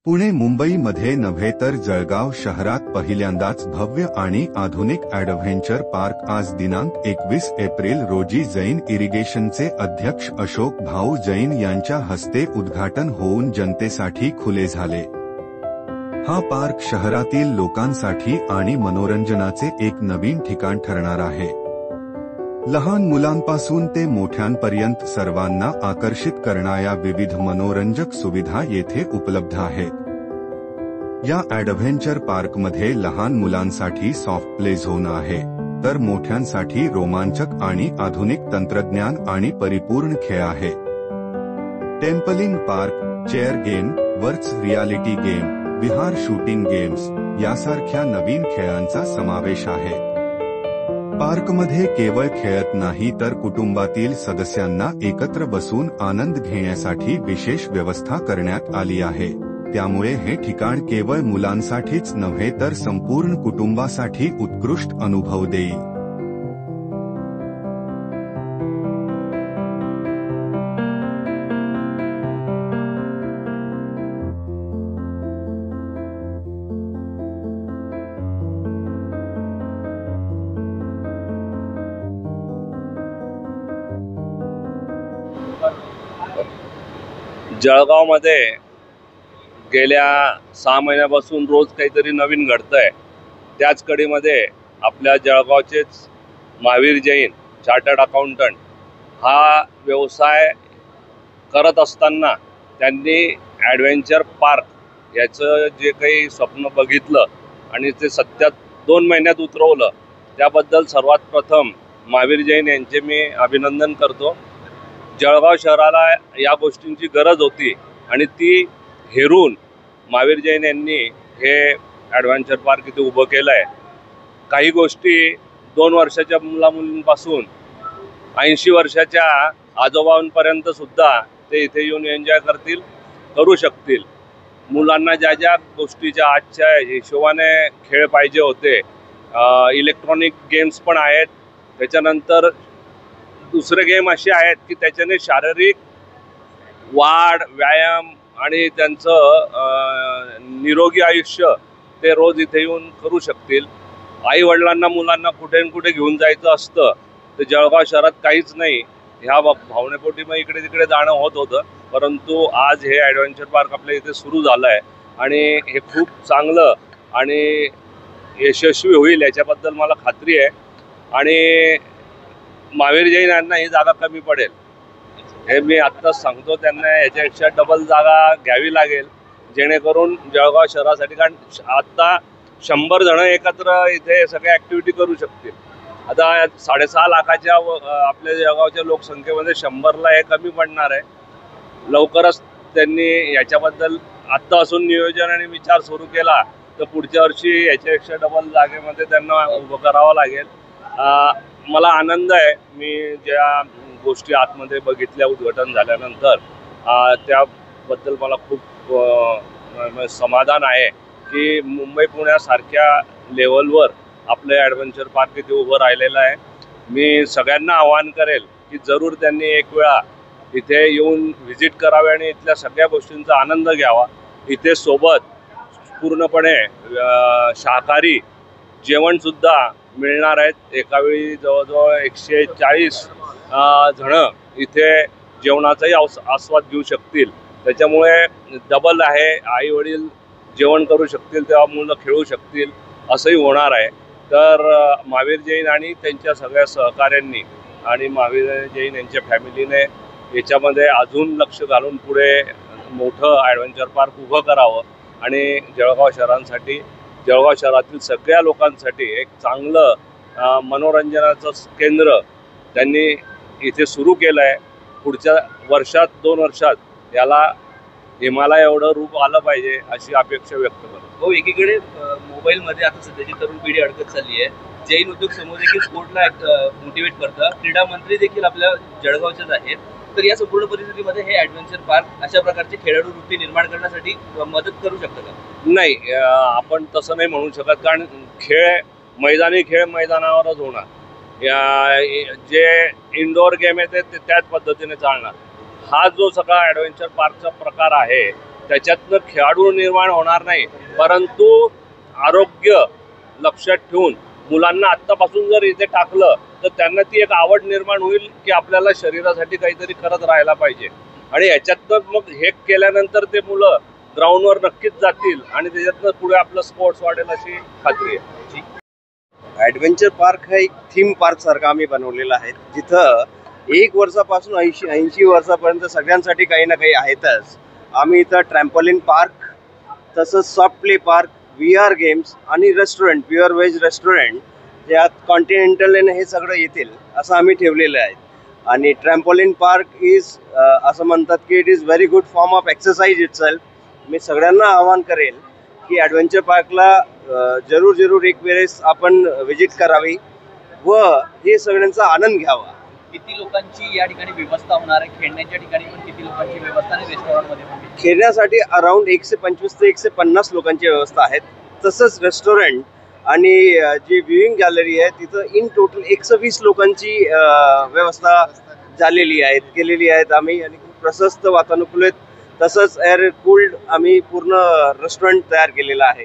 पुणे मुंबईमध्ये नव्हे तर जळगाव शहरात पहिल्यांदाच भव्य आणि आधुनिक ॲडव्हेंचर पार्क आज दिनांक 21 एप्रिल रोजी जैन इरिगेशनचे अध्यक्ष अशोक भाऊ जैन यांच्या हस्ते उद्घाटन होऊन जनतेसाठी खुले झाले। हा पार्क शहरातील लोकांसाठी आणि मनोरंजनाचे एक नवीन ठिकाण ठरणार आहे। लहान मुलांपासून ते मोठ्यांपर्यंत सर्वांना आकर्षित करणाऱ्या विविध मनोरंजक सुविधा येथे उपलब्ध आहेत। या ॲडव्हेंचर पार्कमध्ये लहान मुलांसाठी सॉफ्ट प्ले झोन आहे, तर मोठ्यांसाठी रोमांचक आणि आधुनिक तंत्रज्ञान आणि परिपूर्ण खेळ आहे। Trampoline park, chair game, virtual reality game, VR shooting games यासारख्या नवीन खेळांचा समावेश आहे। पार्कमध्ये केवळ खेळत नाही तर कुटुंबातील सदस्यांना एकत्र बसून आनंद घेण्यासाठी विशेष व्यवस्था करण्यात आली आहे। त्यामुळे हे ठिकाण केवळ मुलांसाठीच नव्हे तर संपूर्ण कुटुंबासाठी उत्कृष्ट अनुभव देईल। जळगावमध्ये गेल्या 6 महिन्यापासून रोज काहीतरी नवीन घडतंय। त्याच कड़ीमध्ये आपल्या जळगावचेच महावीर जैन चार्टर्ड अकाउंटंट हा व्यवसाय करत असताना त्यांनी ॲडव्हेंचर पार्क याचं जे काही स्वप्न बघितलं आणि ते सत्यात 2 महिन्यात उतरवलं, त्याबद्दल सर्वात प्रथम महावीर जैन यांचे मी अभिनंदन करतो। जळगाव शहराला या गोष्टींची गरज होती आणि ती हेरून महावीर जैन यांनी हे ॲडव्हेंचर पार्क इथे उभं केलं आहे। काही गोष्टी 2 वर्षाच्या मुलामुलींपासून 80 वर्षाच्या आजोबांपर्यंत सुद्धा ते इथे येऊन एन्जॉय करू शकतील। मुलांना ज्या ज्या गोष्टीच्या आजच्या हिशोबाने खेळ पाहिजे होते, इलेक्ट्रॉनिक गेम्स पण आहेत। त्याच्यानंतर दुसरे गेम असे आहेत की त्याच्याने शारीरिक वाढ, व्यायाम आणि त्यांचं निरोगी आयुष्य ते रोज इथे येऊन करू शकतील। आई वडिलांना मुलांना कुठे न कुठे घेऊन जायचं असतं तर जळगाव शहरात काहीच नाही, ह्या भावनेपोटी मग इकडे तिकडे जाणं होत होतं। परंतु आज हे ॲडव्हेंचर पार्क आपल्या इथे सुरू झालं आहे आणि हे खूप चांगलं आणि यशस्वी होईल याच्याबद्दल मला खात्री आहे। आणि महावीर जैन यांना ही जागा कमी पडेल हे मी आत्ताच सांगतो। त्यांना याच्यापेक्षा डबल जागा घ्यावी लागेल जेणेकरून जळगाव शहरासाठी, कारण आत्ता 100 जण एकत्र इथे सगळ्या ॲक्टिव्हिटी करू शकतील। आता 6.5 लाखाच्या आपल्या जळगावच्या लोकसंख्येमध्ये 100ला हे कमी पडणार आहे। लवकरच त्यांनी याच्याबद्दल आत्तापासून नियोजन आणि विचार सुरू केला तर पुढच्या वर्षी याच्यापेक्षा डबल जागेमध्ये त्यांना उभं करावं लागेल। मला आनंद आहे, मी ज्या गोष्टी आतमध्ये बघितल्या उद्घाटन झाल्यानंतर त्याबद्दल मला खूप समाधान आहे की मुंबई पुण्यासारख्या लेवलवर आपलं ॲडव्हेंचर पार्क इथे उभं राहिलेलं आहे। मी सगळ्यांना आवाहन करेल की जरूर त्यांनी एक वेळा इथे येऊन व्हिजिट करावे आणि इथल्या सगळ्या गोष्टींचा आनंद घ्यावा। इथे सोबत पूर्णपणे शाकाहारी जेवणसुद्धा मिळणार आहेत। एकावेळी जवळजवळ 140 जण इथे जेवणाचाही आस्वाद घेऊ शकतील। त्याच्यामुळे डबल आहे, आई वडील जेवण करू शकतील तेव्हा मुलं खेळू शकतील असंही होणार आहे। तर महावीर जैन आणि त्यांच्या सगळ्या सहकाऱ्यांनी आणि महावीर जैन यांच्या फॅमिलीने याच्यामध्ये अजून लक्ष घालून पुढे मोठं ॲडव्हेंचर पार्क उभं करावं आणि जळगाव शहरातील सगळ्या लोकांसाठी एक चांगलं मनोरंजनाचं केंद्र त्यांनी इथे सुरू केलं आहे। पुढच्या वर्षात 2 वर्षात याला हिमालय एवढं रूप आलं पाहिजे अशी अपेक्षा व्यक्त करतो। एकीकडे मोबाईलमध्ये आता सध्याची तरुण पिढी अडकत चालली आहे। जैन उद्योग समूह देखील स्पोर्टला मोटिवेट करतं, क्रीडा मंत्री देखील आपल्या जळगावच्याच आहेत। तर या संपूर्ण परिस्थितीमध्ये हे ॲडव्हेंचर पार्क अशा प्रकारचे खेळाडू वृत्ती निर्माण करण्यासाठी मदत करू शकतं का? नाही, आपण तसं नाही म्हणू शकत, कारण मैदानी खेळ मैदानावरच होणार। जे इनडोअर गेम आहेत ते त्याच पद्धतीने चालणार। हा जो सगळा ॲडव्हेंचर पार्कचा प्रकार आहे त्याच्यातनं खेळाडू निर्माण होणार नाही, परंतु आरोग्य लक्षात ठेवून मुलांना आत्तापासून जर इथे टाकलं तर त्यांना ती एक आवड निर्माण होईल की आपल्याला शरीरासाठी काहीतरी करत राहायला पाहिजे. आणि याच्यातनं मग हे केल्यानंतर ते मुलं ग्राउंडवर नक्कीच जातील आणि त्याच्यातनं पुढे आपलं स्पोर्ट्स वाढेल अशी खात्री आहे. ॲडव्हेंचर पार्क हा एक थीम पार्क सारखा आम्ही बनवलेला आहे, जिथं 1 वर्षापासून 80 वर्षापर्यंत सगळ्यांसाठी काही ना काही आहेतच. आम्ही इथं ट्रॅम्पोलिन पार्क, तसंच soft play park, VR games आणि रेस्टॉरंट, प्युअर व्हेज रेस्टॉरंट, ज्यात कॉन्टिनेंटल हे सगळं येतील असं आम्ही ठेवलेलं आहे. आणि ट्रॅम्पोलिन पार्क असं म्हणतात की it is very good form of exercise itself. मी सगळ्यांना आवाहन करेल की ॲडव्हेंचर पार्कला जरूर एक वेळेस आपण व्हिजिट करावी व हे सगळ्यांचा आनंद घ्यावा. किती लोकांची या ठिकाणी व्यवस्था होणार आहे? खेळण्याच्या ठिकाणी पण किती लोकांची व्यवस्था आणि रेस्टॉरंटमध्ये पण? खेळण्यासाठी अराउंड 125 ते 150 लोकांची व्यवस्था आहे. तसंच रेस्टॉरंट आणि जी व्ह्यूइंग गॅलरी आहे तिथं इन टोटल 120 लोकांची व्यवस्था केलेली आहेत आम्ही. आणि खूप प्रशस्त वातानुकूलित तसंच एअर कूल्ड आम्ही पूर्ण रेस्टॉरंट तयार केलेलं आहे.